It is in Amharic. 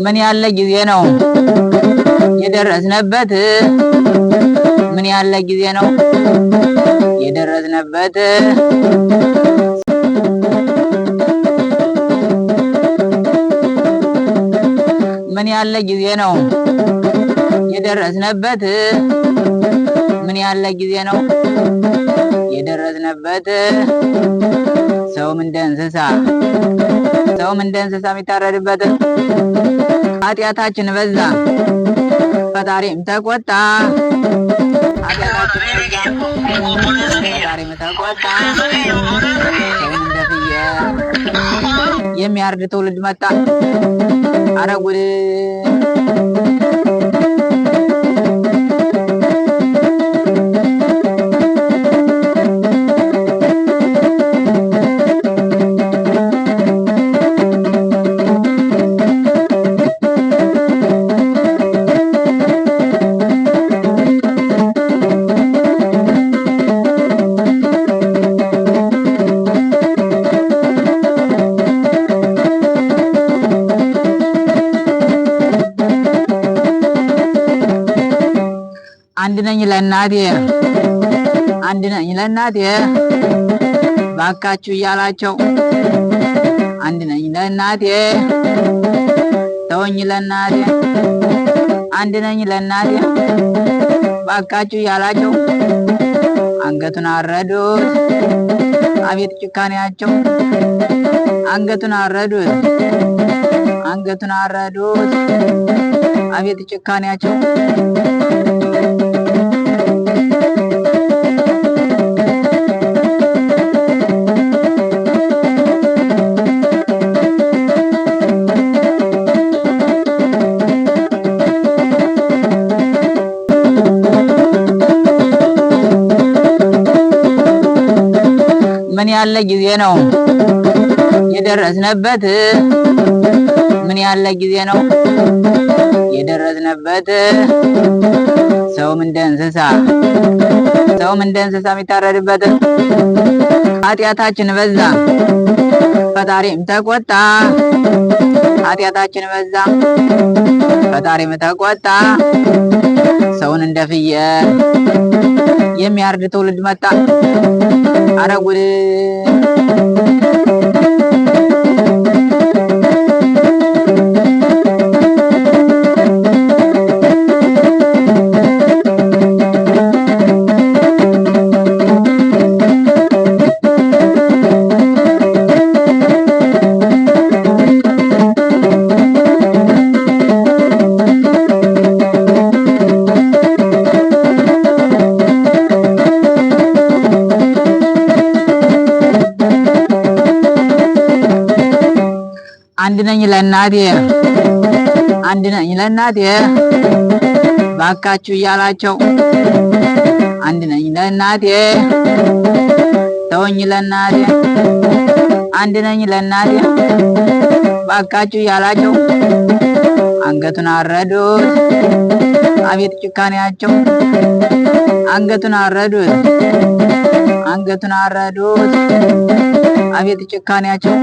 ምን ያለ ጊዜ ነው የደረስነበት ምን ያለ ጊዜ ነው የደረስነበት ምን ያለ ጊዜ ነው የደረስነበት ምን ያለ ጊዜ ነው የደረስነበት ሰውም እንደ እንስሳ የሚታረድበት ኃጢአታችን በዛ ፈጣሪም ተቆጣ ፈጣሪም ተቆጣ ሰውን እንደ ፍየል የሚያርድ ትውልድ መጣ። ኧረ ጉድ! አንድ ነኝ ለእናቴ ባካችሁ እያላቸው አንድ ነኝ ለእናቴ ተወኝ ለእናቴ አንድ ነኝ ለእናቴ ባካችሁ እያላቸው አንገቱን አረዱት አቤት ጭካኔያቸው አንገቱን አረዱት አቤት ጭካኔያቸው ምን ያለ ጊዜ ነው የደረስነበት ምን ያለ ጊዜ ነው የደረስነበት ሰውም እንደ እንስሳ የሚታረድበት ኃጢአታችን በዛ ፈጣሪም ተቆጣ ኃጢአታችን በዛ ፈጣሪም ተቆጣ ሰውን እንደ ፍየል የሚያርድ ትውልድ መጣ። ኧረ ጉድ! አንድ ነኝ ለእናቴ ባካችሁ እያላቸው አንድ ነኝ ለእናቴ ተወኝ ለእናቴ አንድ ነኝ ለእናቴ ባካችሁ እያላቸው አንገቱን አረዱት አቤት ጭካኔያቸው አንገቱን አረዱት አቤት ጭካኔያቸው